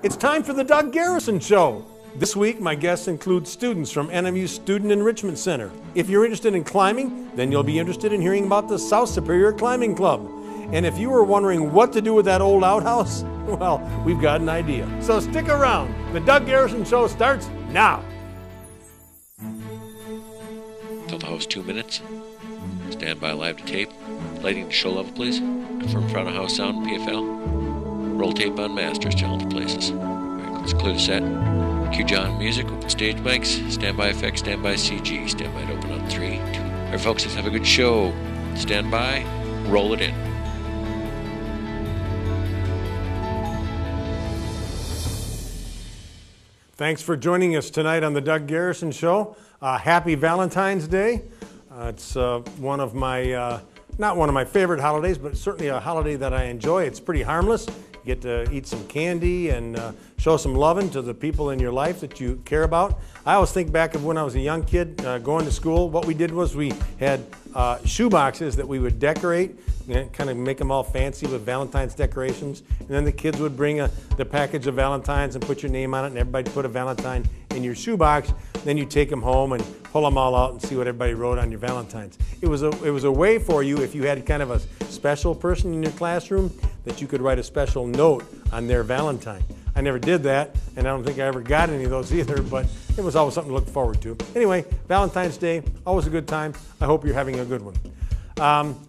It's time for the Doug Garrison Show. This week, my guests include students from NMU's Student Enrichment Center. If you're interested in climbing, then you'll be interested in hearing about the South Superior Climbing Club. And if you were wondering what to do with that old outhouse, well, we've got an idea. So stick around. The Doug Garrison Show starts now. Tell the host 2 minutes. Stand by live to tape. Lighting to show level, please. Confirm front of house sound, PFL. Roll tape on masters, challenge places. Alright, let's clear the set. Cue John music, open stage mics, standby effects, standby CG. Standby to open on 3, 2. Alright folks, let's have a good show. Stand by, roll it in. Thanks for joining us tonight on the Doug Garrison Show. Happy Valentine's Day. It's one of my, not one of my favorite holidays, but certainly a holiday that I enjoy. It's pretty harmless. You get to eat some candy and show some loving to the people in your life that you care about. I always think back of when I was a young kid going to school. What we did was we had shoe boxes that we would decorate, kind of make them all fancy with Valentine's decorations. And then the kids would bring the package of Valentines and put your name on it, and everybody put a Valentine in your shoebox. Then you take them home and pull them all out and see what everybody wrote on your Valentines. It was a way for you, if you had kind of a special person in your classroom, that you could write a special note on their Valentine. I never did that, and I don't think I ever got any of those either, but it was always something to look forward to. Anyway, Valentine's Day, always a good time. I hope you're having a good one.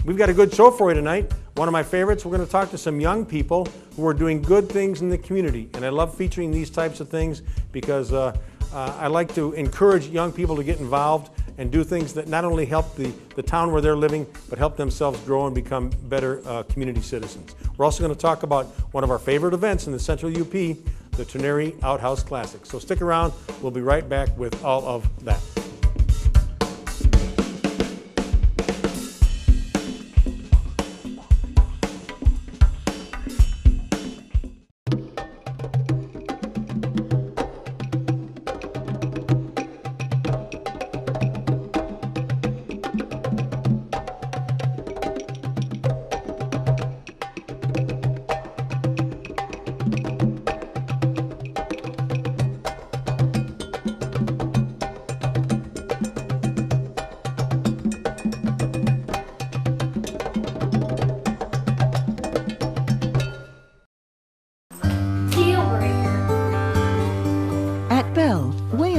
We've got a good show for you tonight. One of my favorites, we're going to talk to some young people who are doing good things in the community. And I love featuring these types of things because I like to encourage young people to get involved and do things that not only help the town where they're living, but help themselves grow and become better community citizens. We're also going to talk about one of our favorite events in the Central UP, the Trenary Outhouse Classic. So stick around. We'll be right back with all of that.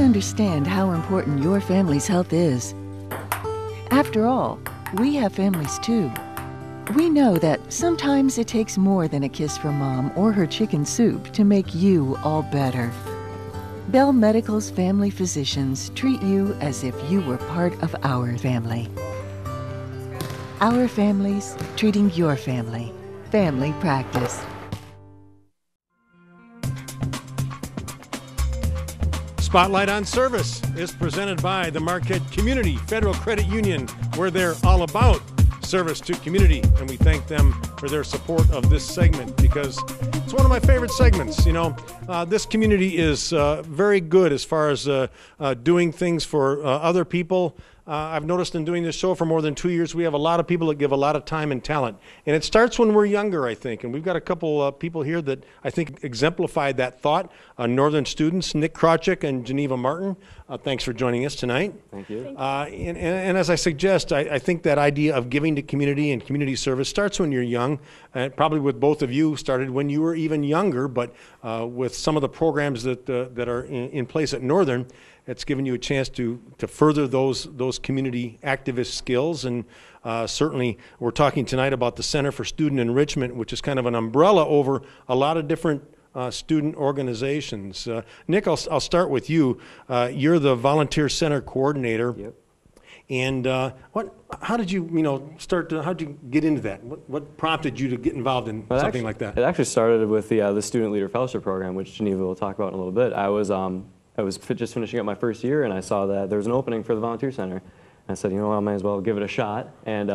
Understand how important your family's health is. After all, we have families too. We know that sometimes it takes more than a kiss from mom or her chicken soup to make you all better. Bell Medical's family physicians treat you as if you were part of our family. Our families treating your family. Family practice. Spotlight on Service is presented by the Marquette Community Federal Credit Union, where they're all about service to community, and we thank them for their support of this segment because it's one of my favorite segments. You know, this community is very good as far as doing things for other people. I've noticed in doing this show for more than 2 years, we have a lot of people that give a lot of time and talent. And it starts when we're younger, I think. And we've got a couple people here that I think exemplified that thought. Northern students, Nick Krawczyk and Geneva Martin. Thanks for joining us tonight. Thank you. And as I suggest, I think that idea of giving to community and community service starts when you're young. Probably with both of you started when you were even younger, but with some of the programs that are in place at Northern, it's given you a chance to further those community activist skills. And certainly we're talking tonight about the Center for Student Enrichment, which is kind of an umbrella over a lot of different student organizations. Nick, I'll start with you. You're the Volunteer Center Coordinator. Yep. And how did you how did you get into that? What prompted you to get involved in something like that? It actually started with the Student Leader Fellowship Program, which Geneva will talk about in a little bit. I was just finishing up my first year, and I saw that there was an opening for the Volunteer Center. And I said, you know, I might as well give it a shot. And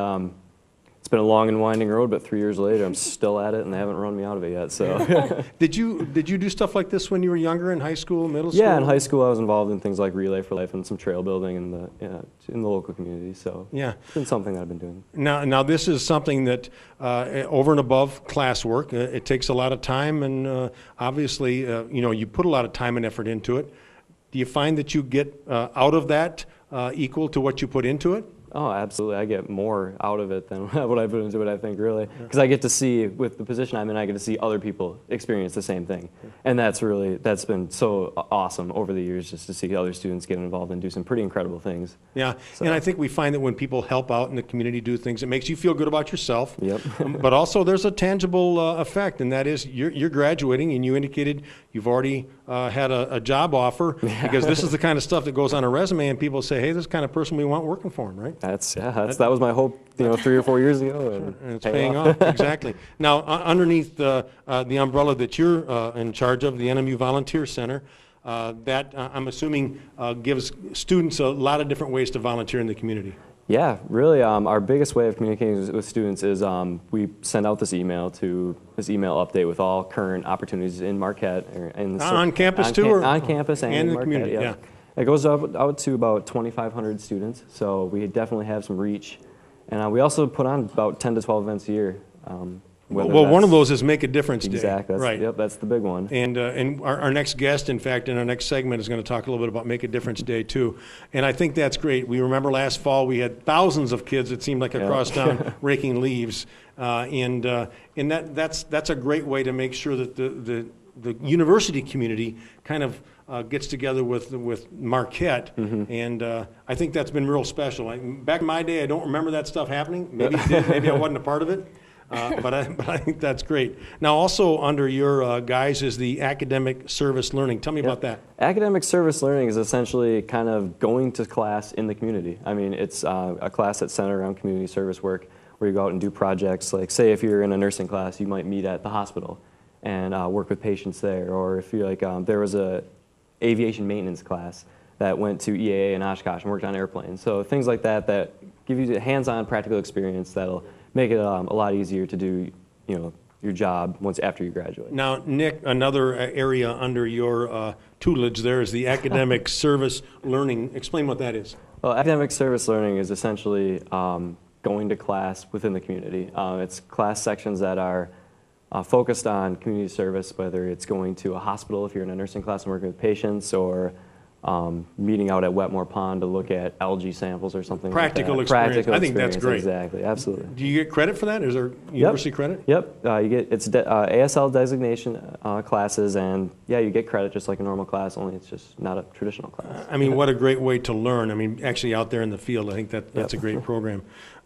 it's been a long and winding road, but 3 years later, I'm still at it, and they haven't run me out of it yet. So, Did you do stuff like this when you were younger, in high school, middle school? yeah, in high school, I was involved in things like Relay for Life and some trail building in the local community. So, Yeah. it's been something that I've been doing. Now this is something that over and above classwork, it takes a lot of time, and obviously, you put a lot of time and effort into it. Do you find that you get out of that equal to what you put into it? Oh, absolutely. I get more out of it than what I put into it, I think, really. Because I get to see, with the position I'm in, I get to see other people experience the same thing. And that's been so awesome over the years, just to see other students get involved and do some pretty incredible things. Yeah, So- and I think we find that when people help out in the community, do things, it makes you feel good about yourself. Yep. But also there's a tangible effect, and that is you're graduating, and you indicated you've already had a job offer, because this is the kind of stuff that goes on a resume, and people say, hey, this is the kind of person we want working for them, right? That was my hope, 3 or 4 years ago. And it's paying off, exactly. Now, underneath the umbrella that you're in charge of, the NMU Volunteer Center, that I'm assuming gives students a lot of different ways to volunteer in the community. Yeah, really, our biggest way of communicating with students is we send out this email update with all current opportunities in Marquette. On campus too? Or on campus and in the Marquette, community, yeah. It goes out to about 2,500 students, so we definitely have some reach. And we also put on about 10 to 12 events a year. Well, one of those is Make a Difference Day. Exactly. Right. Yep, that's the big one. And our next guest, in fact, in our next segment is going to talk a little bit about Make a Difference Day, too. And I think that's great. We remember last fall we had thousands of kids, it seemed like, across town raking leaves. And that's a great way to make sure that the university community kind of gets together with Marquette, and I think that's been real special. Back in my day, I don't remember that stuff happening. Maybe it did, maybe I wasn't a part of it, but I think that's great. Now, also under your guise is the academic service learning. Tell me about that. Academic service learning is essentially kind of going to class in the community. I mean, it's a class that's centered around community service work, where you go out and do projects. Like, say, if you're in a nursing class, you might meet at the hospital and work with patients there. Or if you're like, there was a aviation maintenance class that went to EAA in Oshkosh and worked on airplanes. So things like that give you a hands-on practical experience that'll make it a lot easier to do, your job after you graduate. Now, Nick, another area under your tutelage there is the academic service learning. Explain what that is. Well, academic service learning is essentially going to class within the community. It's class sections that are focused on community service, whether it's going to a hospital if you're in a nursing class and working with patients, or meeting out at Wetmore Pond to look at algae samples or something Practical like that. experience. I think that's great. Exactly, absolutely. Do you get credit for that? Is there university credit? Yep, you get ASL designation classes, and yeah, you get credit just like a normal class, only it's just not a traditional class. I mean, what a great way to learn. I mean, actually out there in the field, I think that's a great program.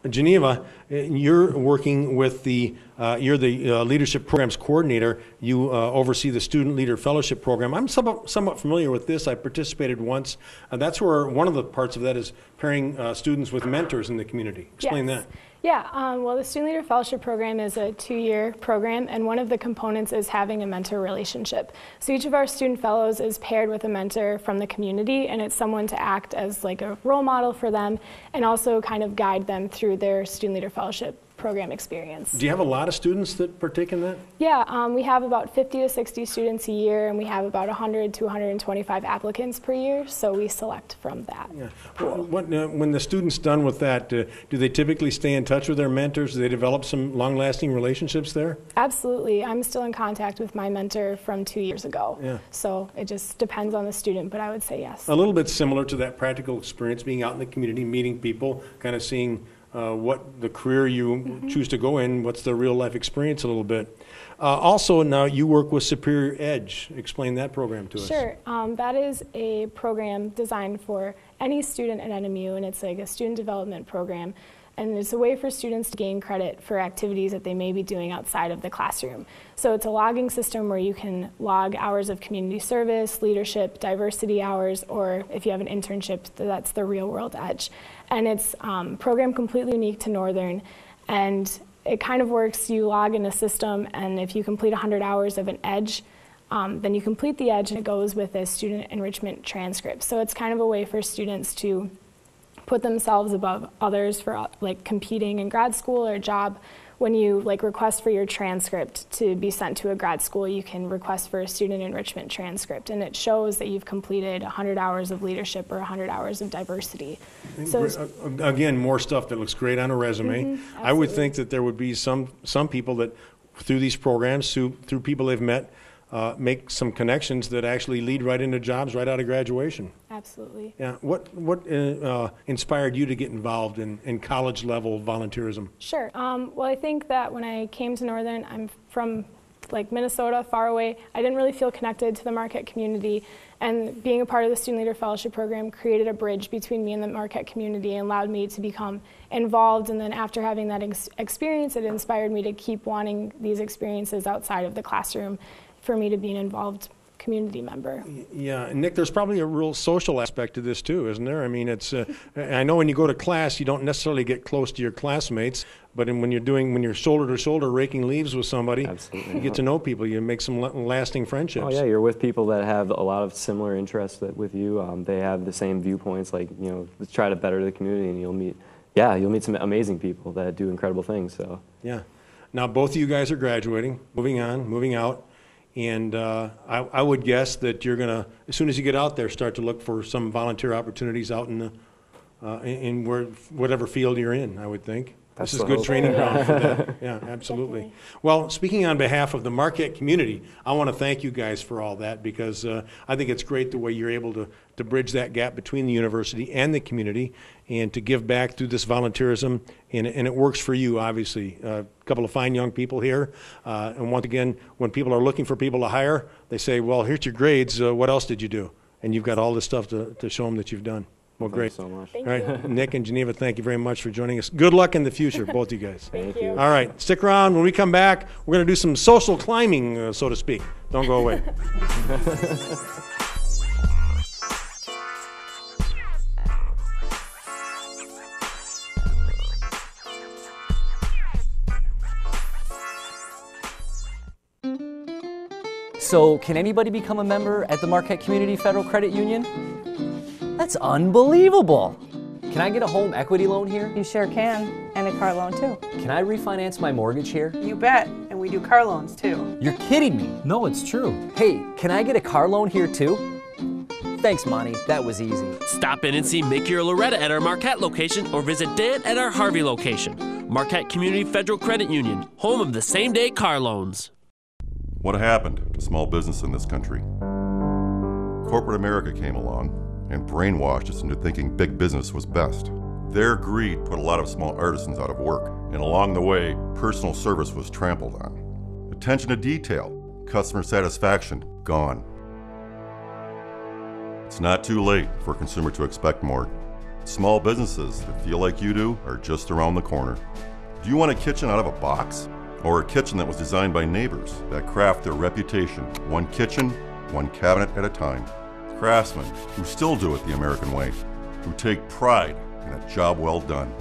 Geneva, you're working with you're the Leadership Programs Coordinator. You oversee the Student Leader Fellowship Program. I'm somewhat familiar with this. I participated once. That's where one of the parts of that is pairing students with mentors in the community. Explain that. Yeah, well, the Student Leader Fellowship Program is a 2-year program, and one of the components is having a mentor relationship. So each of our student fellows is paired with a mentor from the community, and it's someone to act as like a role model for them and also kind of guide them through their Student Leader Fellowship program experience. Do you have a lot of students that partake in that? Yeah, we have about 50 to 60 students a year, and we have about 100 to 125 applicants per year, so we select from that. Yeah. When the student's done with that, do they typically stay in touch with their mentors? Do they develop some long-lasting relationships there? Absolutely. I'm still in contact with my mentor from 2 years ago. Yeah. So it just depends on the student, but I would say yes. A little bit similar to that practical experience, being out in the community, meeting people, kind of seeing what the career you choose to go in, what's the real life experience a little bit. Also, now you work with Superior Edge. Explain that program to us. Sure. That is a program designed for any student at NMU, and it's like a student development program. And it's a way for students to gain credit for activities that they may be doing outside of the classroom. So it's a logging system where you can log hours of community service, leadership, diversity hours, or if you have an internship, that's the Real World Edge. And it's a program completely unique to Northern. And it kind of works, you log in a system, and if you complete 100 hours of an Edge, then you complete the Edge, and it goes with a student enrichment transcript. So it's kind of a way for students to put themselves above others for like competing in grad school or job. When you like request for your transcript to be sent to a grad school, you can request for a student enrichment transcript, and it shows that you've completed 100 hours of leadership or 100 hours of diversity. So again, more stuff that looks great on a resume. I would think that there would be some people that through these programs, through people they've met, make some connections that actually lead right into jobs right out of graduation. Absolutely. Yeah. What inspired you to get involved in college level volunteerism? Sure. Well, I think that when I came to Northern, I'm from like Minnesota, far away. I didn't really feel connected to the Marquette community, and being a part of the Student Leader Fellowship Program created a bridge between me and the Marquette community and allowed me to become involved. And then after having that experience, it inspired me to keep wanting these experiences outside of the classroom for me to be an involved community member. Yeah, and Nick, there's probably a real social aspect to this too, isn't there? I mean, it's I know when you go to class, you don't necessarily get close to your classmates, but when you're shoulder to shoulder raking leaves with somebody, Absolutely. you get to know people, you make some lasting friendships. Oh yeah, you're with people that have a lot of similar interests with you. They have the same viewpoints, like, you know, let's try to better the community, and you'll meet some amazing people that do incredible things. So yeah. Now both of you guys are graduating, moving out. And I would guess that you're going to, as soon as you get out there, start to look for some volunteer opportunities out in whatever field you're in, I would think. This is good training ground for that. Yeah, absolutely. Definitely. Well, speaking on behalf of the Marquette community, I want to thank you guys for all that, because I think it's great the way you're able to bridge that gap between the university and the community, and to give back through this volunteerism, and it works for you, obviously. A couple of fine young people here, and once again, when people are looking for people to hire, they say, well, here's your grades, what else did you do? And you've got all this stuff to show them that you've done. Well, great. Thank you so much. Thank All right, Nick and Geneva, thank you very much for joining us. Good luck in the future, both you guys. Thank you. All right, stick around. When we come back, we're going to do some social climbing, so to speak. Don't go away. So, can anybody become a member at the Marquette Community Federal Credit Union? That's unbelievable! Can I get a home equity loan here? You sure can, and a car loan too. Can I refinance my mortgage here? You bet, and we do car loans too. You're kidding me! No, it's true. Hey, can I get a car loan here too? Thanks, Monty. That was easy. Stop in and see Mickey or Loretta at our Marquette location, or visit Dan at our Harvey location. Marquette Community Federal Credit Union, home of the same-day car loans. What happened to small business in this country? Corporate America came along and brainwashed us into thinking big business was best. Their greed put a lot of small artisans out of work, and along the way, personal service was trampled on. Attention to detail, customer satisfaction, gone. It's not too late for a consumer to expect more. Small businesses that feel like you do are just around the corner. Do you want a kitchen out of a box? Or a kitchen that was designed by neighbors that craft their reputation, one kitchen, one cabinet at a time? Craftsmen who still do it the American way, who take pride in a job well done.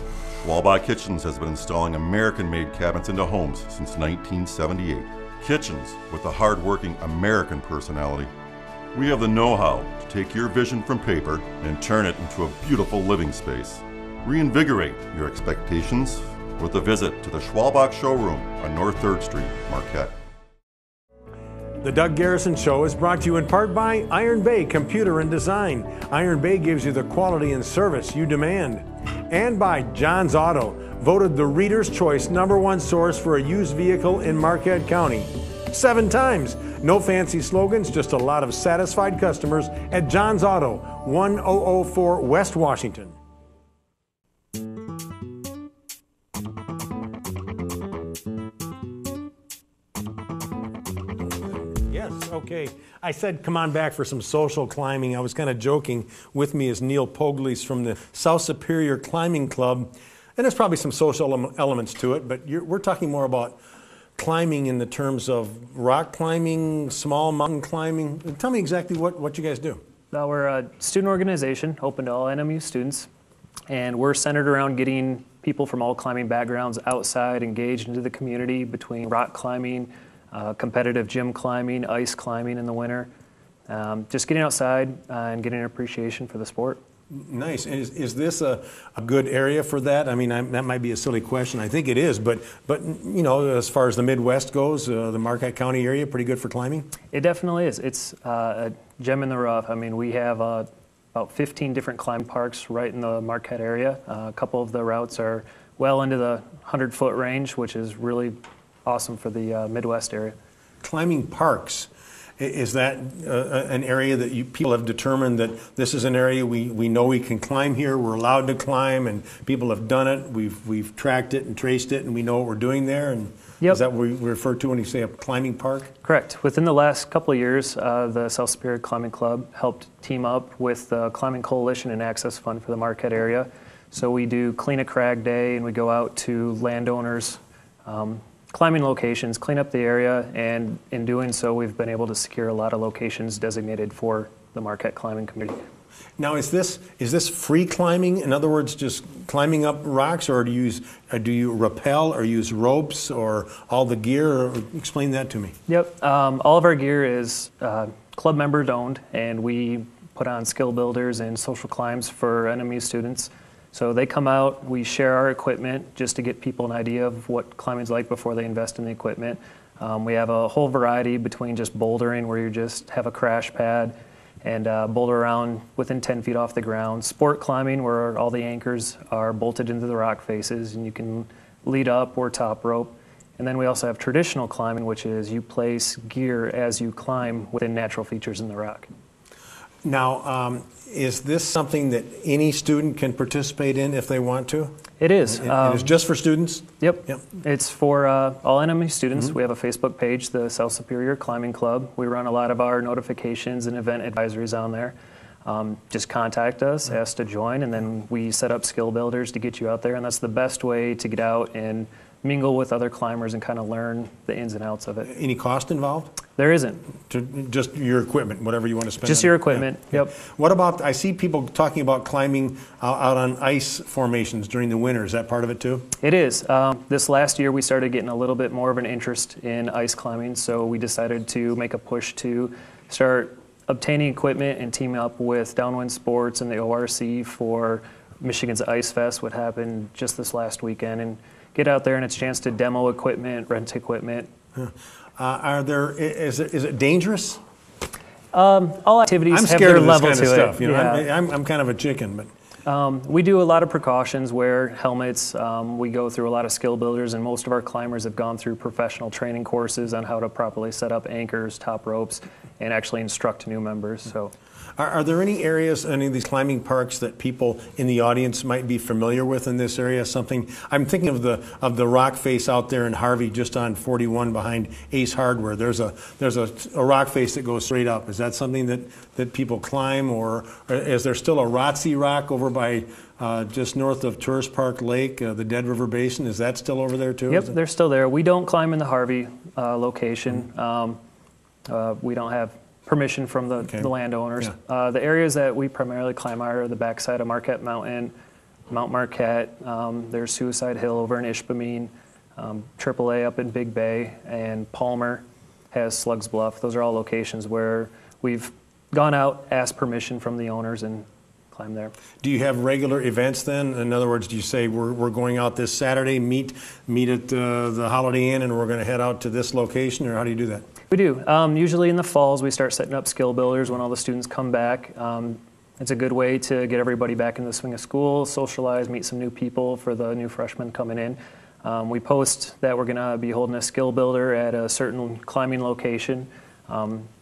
Schwalbach Kitchens has been installing American-made cabinets into homes since 1978. Kitchens with a hard-working American personality. We have the know-how to take your vision from paper and turn it into a beautiful living space. Reinvigorate your expectations with a visit to the Schwalbach Showroom on North 3rd Street, Marquette. The Doug Garrison Show is brought to you in part by Iron Bay Computer and Design. Iron Bay gives you the quality and service you demand. And by John's Auto, voted the Reader's Choice #1 source for a used vehicle in Marquette County 7 times. No fancy slogans, just a lot of satisfied customers at John's Auto, 1004 West Washington. Okay, I said come on back for some social climbing. I was kind of joking. With me is Neil Pogleys from the South Superior Climbing Club, and there's probably some social elements to it, but we're talking more about climbing in the terms of rock climbing, small mountain climbing. Tell me exactly what you guys do. We're a student organization open to all NMU students, and we're centered around getting people from all climbing backgrounds outside, engaged into the community between rock climbing, competitive gym climbing, ice climbing in the winter. Just getting outside and getting an appreciation for the sport. Nice. And is this a good area for that? I mean, that might be a silly question. I think it is, but you know, as far as the Midwest goes, the Marquette County area, pretty good for climbing? It definitely is. It's a gem in the rough. I mean, we have about 15 different climb parks right in the Marquette area. A couple of the routes are well into the 100-foot range, which is really awesome for the Midwest area. Climbing parks. Is that an area that people have determined that this is an area we know we can climb here, we're allowed to climb, and people have done it, we've tracked it and traced it, and we know what we're doing there? And yep. Is that what we refer to when you say a climbing park? Correct. Within the last couple of years, the South Superior Climbing Club helped team up with the Climbing Coalition and Access Fund for the Marquette area. So we do Clean a Crag Day, and we go out to landowners, climbing locations, clean up the area, and in doing so, we've been able to secure a lot of locations designated for the Marquette climbing community. Now, is this free climbing? In other words, just climbing up rocks, or do you rappel or use ropes or all the gear? Or explain that to me. Yep, all of our gear is club member owned, and we put on skill builders and social climbs for NMU students. So they come out, we share our equipment just to get people an idea of what climbing's like before they invest in the equipment. We have a whole variety between just bouldering, where you just have a crash pad and boulder around within 10 feet off the ground. Sport climbing, where all the anchors are bolted into the rock faces and you can lead up or top rope. And then we also have traditional climbing, which is you place gear as you climb within natural features in the rock. Now, is this something that any student can participate in if they want to? It is. It is just for students? Yep. It's for all NMU students. Mm-hmm. We have a Facebook page, the South Superior Climbing Club. We run a lot of our notifications and event advisories on there. Just contact us, ask to join, and then we set up skill builders to get you out there. And that's the best way to get out and mingle with other climbers and kind of learn the ins and outs of it. Any cost involved? There isn't. Just your equipment, whatever you want to spend. Just your equipment, yeah. Yep. What about, I see people talking about climbing out on ice formations during the winter. Is that part of it too? It is. This last year we started getting a little bit more of an interest in ice climbing, so we decided to make a push to start obtaining equipment and team up with Downwind Sports and the ORC for Michigan's Ice Fest, what happened just this last weekend, and get out there and it's a chance to demo equipment, rent equipment. Is it dangerous? All activities have their level to stuff, it. You know, yeah. I'm kind of a chicken, but we do a lot of precautions, wear helmets. We go through a lot of skill builders, and most of our climbers have gone through professional training courses on how to properly set up anchors, top ropes, and actually instruct new members. So. Are there any areas, any of these climbing parks, that people in the audience might be familiar with in this area? Something I'm thinking of the rock face out there in Harvey, just on 41 behind Ace Hardware. There's a rock face that goes straight up. Is that something that people climb, or is there still a Rotzi rock over by just north of Tourist Park Lake, the Dead River Basin? Is that still over there too? Yep, they're still there. We don't climb in the Harvey location. We don't have permission from the landowners. Yeah. The areas that we primarily climb are the backside of Marquette Mountain, Mount Marquette, there's Suicide Hill over in Ishpeming, AAA up in Big Bay, and Palmer has Slugs Bluff. Those are all locations where we've gone out, asked permission from the owners, and climb there. Do you have regular events then? In other words, do you say we're going out this Saturday, meet at the Holiday Inn, and we're going to head out to this location, or how do you do that? We do. Usually in the falls we start setting up skill builders when all the students come back. It's a good way to get everybody back in the swing of school, socialize, meet some new people for the new freshmen coming in. We post that we're going to be holding a skill builder at a certain climbing location.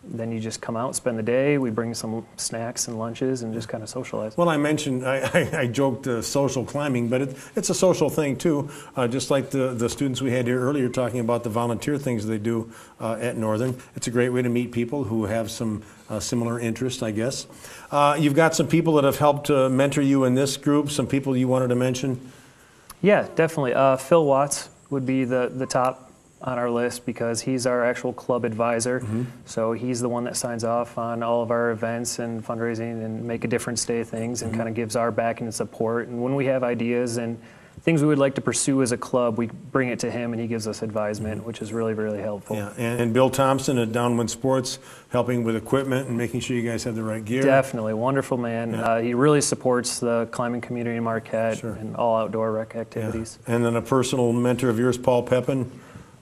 Then you just come out, spend the day. We bring some snacks and lunches and just kind of socialize. Well, I mentioned, I joked social climbing, but it's a social thing too. Just like the students we had here earlier talking about the volunteer things they do at Northern. It's a great way to meet people who have some similar interests, I guess. You've got some people that have helped mentor you in this group, some people you wanted to mention? Yeah, definitely. Phil Watts would be the top on our list because he's our actual club advisor. Mm-hmm. So he's the one that signs off on all of our events and fundraising and Make a Difference Day things, and kind of gives our backing and support. And when we have ideas and things we would like to pursue as a club, we bring it to him and he gives us advisement, which is really, really helpful. Yeah, and Bill Thompson at Downwind Sports helping with equipment and making sure you guys have the right gear. Definitely, wonderful man. Yeah. He really supports the climbing community in Marquette Sure. and all outdoor rec activities. Yeah. And then a personal mentor of yours, Paul Pepin.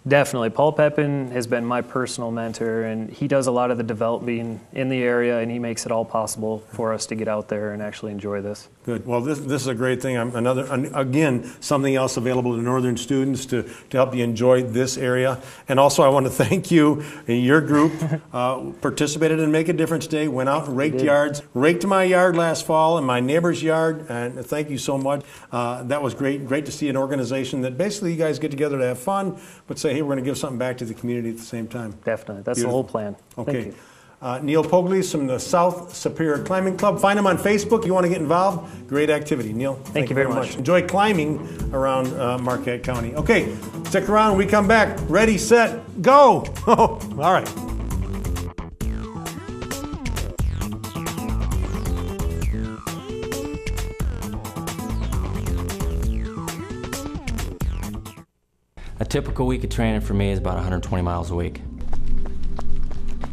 Definitely. Paul Pepin has been my personal mentor, and he does a lot of the developing in the area, and he makes it all possible for us to get out there and actually enjoy this. Good. Well, this is a great thing. Again, something else available to Northern students to help you enjoy this area. And also, I want to thank you. Your group participated in Make a Difference Day, went out and raked yards, raked my yard last fall and my neighbor's yard, and thank you so much. That was great. Great to see an organization that basically you guys get together to have fun, but say, hey, we're going to give something back to the community at the same time. Definitely. That's Beautiful. the whole plan. Okay. Thank you. Neil Poglies from the South Superior Climbing Club. Find him on Facebook if you want to get involved. Great activity. Neil, thank you very much. Enjoy climbing around Marquette County. Okay, stick around when we come back. Ready, set, go. All right. A typical week of training for me is about 120 miles a week.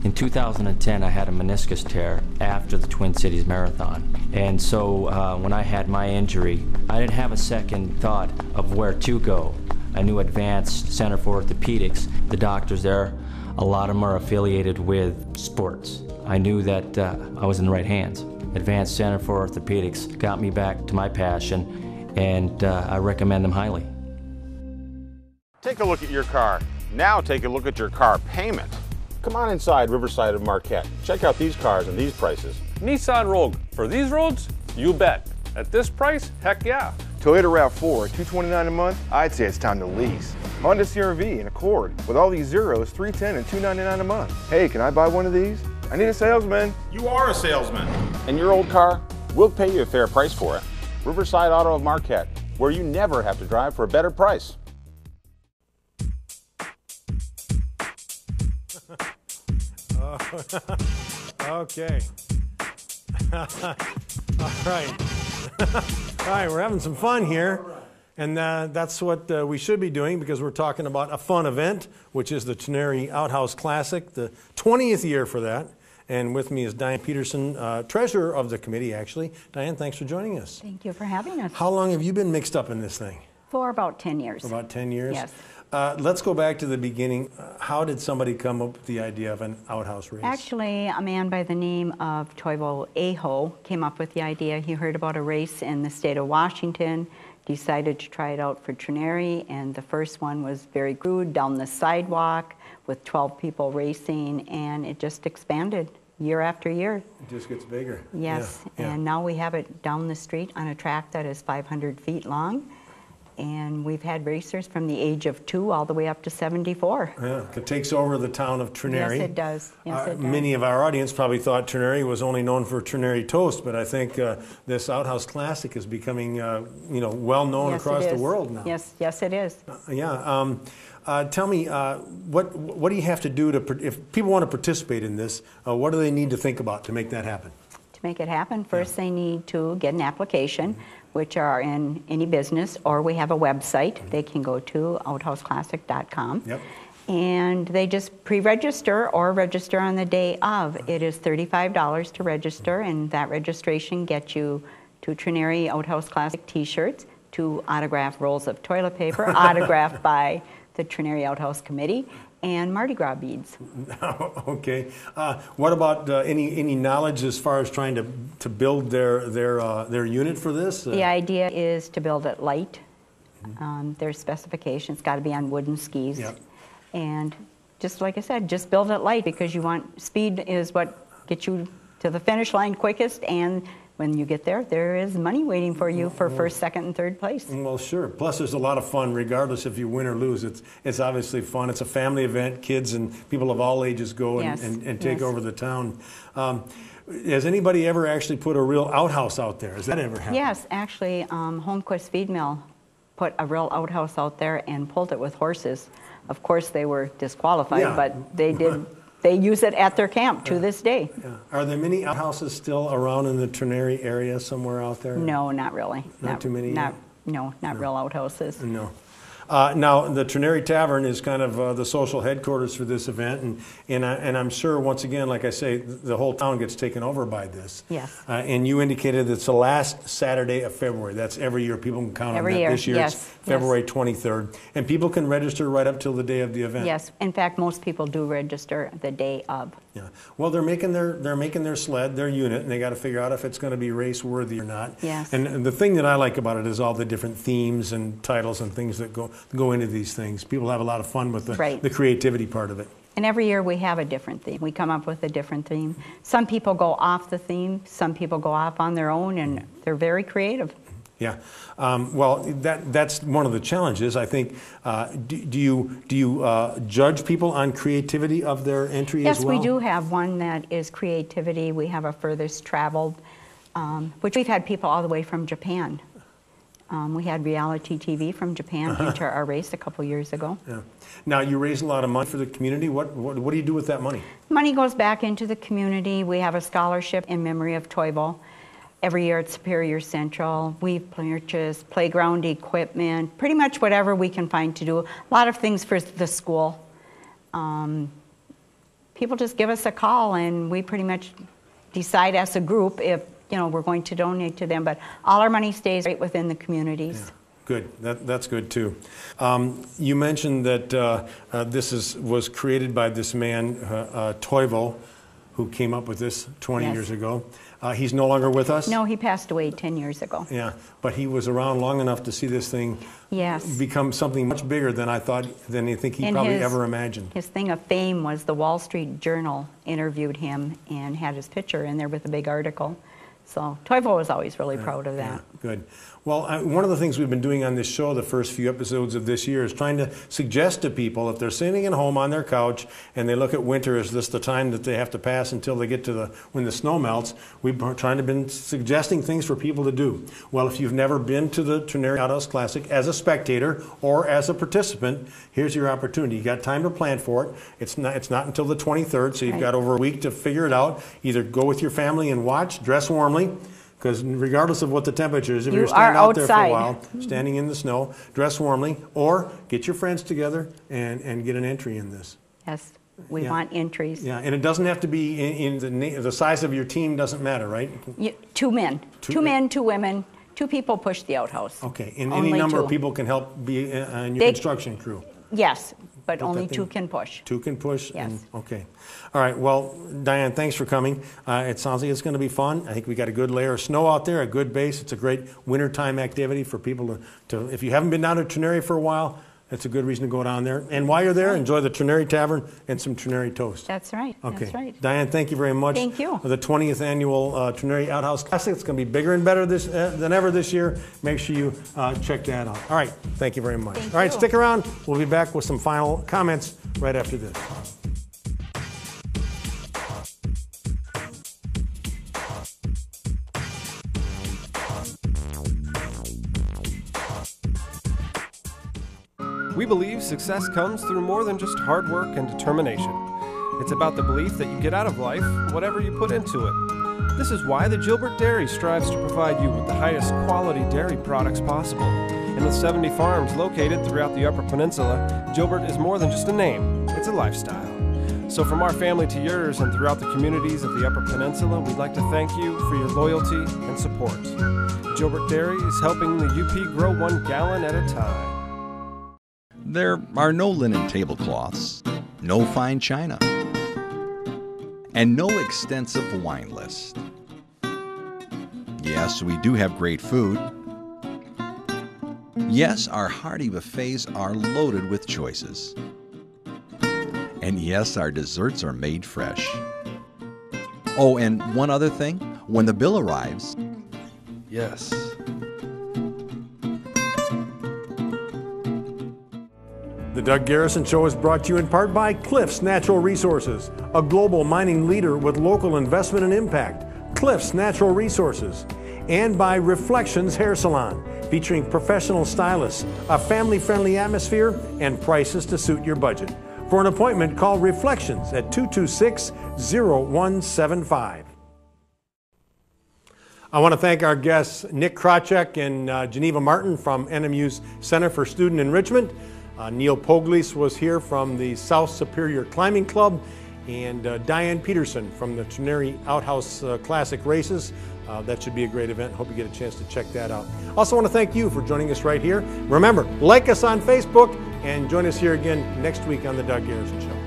In 2010, I had a meniscus tear after the Twin Cities Marathon. And so when I had my injury, I didn't have a second thought of where to go. I knew Advanced Center for Orthopedics, the doctors there, a lot of them are affiliated with sports. I knew that I was in the right hands. Advanced Center for Orthopedics got me back to my passion, and I recommend them highly. Take a look at your car. Now take a look at your car payment. Come on inside Riverside of Marquette. Check out these cars and these prices. Nissan Rogue. For these roads, you bet. At this price, heck yeah. Toyota RAV4, $229 a month, I'd say it's time to lease. Honda CR-V and Accord, with all these zeros, $310 and $299 a month. Hey, can I buy one of these? I need a salesman. You are a salesman. And your old car, we'll pay you a fair price for it. Riverside Auto of Marquette, where you never have to drive for a better price. Okay. All right. All right, we're having some fun here. And that's what we should be doing, because we're talking about a fun event, which is the Trenary Outhouse Classic, the 20th year for that. And with me is Diane Peterson, treasurer of the committee, actually. Diane, thanks for joining us. Thank you for having us. How long have you been mixed up in this thing? For about 10 years. For about 10 years? Yes. Let's go back to the beginning. How did somebody come up with the idea of an outhouse race? Actually, a man by the name of Toivo Aho came up with the idea. He heard about a race in the state of Washington, decided to try it out for Trenary, and the first one was very crude, down the sidewalk with 12 people racing, and it just expanded year after year. It just gets bigger. Yes, yeah. And now we have it down the street on a track that is 500 feet long. And we've had racers from the age of 2 all the way up to 74. Yeah, it takes over the town of Trenary. Yes, it does. Yes, it does. Many of our audience probably thought Trenary was only known for Trenary toast, but I think this Outhouse Classic is becoming, well known across the world now. Yes, yes, it is. Tell me, what do you have to do if people want to participate in this? What do they need to think about to make that happen? To make it happen, first they need to get an application, which are in any business, or we have a website. They can go to outhouseclassic.com. Yep. And they just pre-register or register on the day of. It is $35 to register, and that registration gets you 2 Trenary Outhouse Classic t-shirts, 2 autographed rolls of toilet paper, autographed by the Trenary Outhouse Committee, and Mardi Gras beads. Okay. What about any knowledge as far as trying to build their unit for this? The idea is to build it light. There's specifications. It's got to be on wooden skis. Yep. And just like I said, just build it light, because you want speed is what gets you to the finish line quickest, and when you get there, there is money waiting for you for first, second, and third place. Well, sure. Plus, there's a lot of fun, regardless if you win or lose. It's obviously fun. It's a family event. Kids and people of all ages go and take over the town. Has anybody ever actually put a real outhouse out there? Has that ever happened? Yes, actually, Holmquist Feed Mill put a real outhouse out there and pulled it with horses. Of course, they were disqualified, but they did. They use it at their camp to this day. Yeah. Are there many outhouses still around in the Trenary area somewhere out there? No, not really. Not too many? No, not real outhouses. No. Now, the Trenary Tavern is kind of the social headquarters for this event, and I'm sure, once again, like I say, the whole town gets taken over by this. Yes. And you indicated it's the last Saturday of February. That's every year. People can count Every on that. year, This year yes, it's February 23rd. And people can register right up till the day of the event. Yes. In fact, most people do register the day of. Yeah. Well, they're making their sled, their unit, and they got to figure out if it's going to be race worthy or not. Yes. And the thing that I like about it is all the different themes and titles and things that go into these things. People have a lot of fun with the creativity part of it. And every year we have a different theme. We come up with a different theme. Some people go off the theme. Some people go off on their own, and they're very creative. Yeah. Well, that's one of the challenges. I think. Do you judge people on creativity of their entry as well? Yes, we do have one that is creativity. We have a furthest traveled, which we've had people all the way from Japan. We had reality TV from Japan enter our race a couple years ago. Yeah. Now, you raise a lot of money for the community. What do you do with that money? Money goes back into the community. We have a scholarship in memory of Toivo. Every year at Superior Central, we've purchased playground equipment, pretty much whatever we can find to do. A lot of things for the school. People just give us a call, and we pretty much decide as a group if we're going to donate to them. But all our money stays right within the communities. Yeah. Good. That's good too. You mentioned that this was created by this man, Toivo, who came up with this 20 years ago. He's no longer with us? No, he passed away 10 years ago. Yeah, but he was around long enough to see this thing become something much bigger than I think he probably ever imagined. His thing of fame was the Wall Street Journal interviewed him and had his picture in there with a big article. So Toivo was always really proud of that. Yeah, good. Well, one of the things we've been doing on this show the first few episodes of this year is trying to suggest to people, if they're sitting at home on their couch and they look at winter as this the time that they have to pass until they get to when the snow melts, we've been suggesting things for people to do. Well, if you've never been to the Trenary Outhouse Classic as a spectator or as a participant, here's your opportunity. You got time to plan for it. It's not until the 23rd, so you've got over a week to figure it out. Either go with your family and watch, dress warmly, because regardless of what the temperature is, if you're standing out there for a while, standing in the snow, dress warmly, or get your friends together and get an entry in this. Yes, we want entries. Yeah, and it doesn't have to be in the size of your team doesn't matter, right? 2 men. Two men, 2 women. 2 people push the outhouse. Okay, and any number of people can help be in your construction crew. Yes, but only 2 can push. 2 can push? Yes. Okay. All right. Well, Diane, thanks for coming. It sounds like it's going to be fun. I think we got a good layer of snow out there, a good base. It's a great wintertime activity for people to if you haven't been down to Trenary for a while, that's a good reason to go down there. And while you're there, enjoy the Trenary Tavern and some Trenary toast. That's right. Okay. That's right. Diane, thank you very much. Thank you. For the 20th annual Trenary Outhouse Classic. It's going to be bigger and better than ever this year. Make sure you check that out. All right. Thank you very much. All right. Stick around. We'll be back with some final comments right after this. We believe success comes through more than just hard work and determination. It's about the belief that you get out of life whatever you put into it. This is why the Gilbert Dairy strives to provide you with the highest quality dairy products possible. And with 70 farms located throughout the Upper Peninsula, Gilbert is more than just a name, it's a lifestyle. So from our family to yours and throughout the communities of the Upper Peninsula, we'd like to thank you for your loyalty and support. Gilbert Dairy is helping the UP grow 1 gallon at a time. There are no linen tablecloths, no fine china, and no extensive wine list. Yes, we do have great food. Yes, our hearty buffets are loaded with choices. And yes, our desserts are made fresh. Oh, and one other thing, when the bill arrives, yes. The Doug Garrison Show is brought to you in part by Cliffs Natural Resources, a global mining leader with local investment and impact. Cliffs Natural Resources. And by Reflections Hair Salon, featuring professional stylists, a family-friendly atmosphere, and prices to suit your budget. For an appointment, call Reflections at 226-0175. I want to thank our guests Nick Krawczyk and Geneva Martin from NMU's Center for Student Enrichment. Neil Poglis was here from the South Superior Climbing Club, and Diane Peterson from the Trenary Outhouse Classic races. That should be a great event. Hope you get a chance to check that out. Also want to thank you for joining us right here. Remember, like us on Facebook and join us here again next week on the Doug Garrison Show.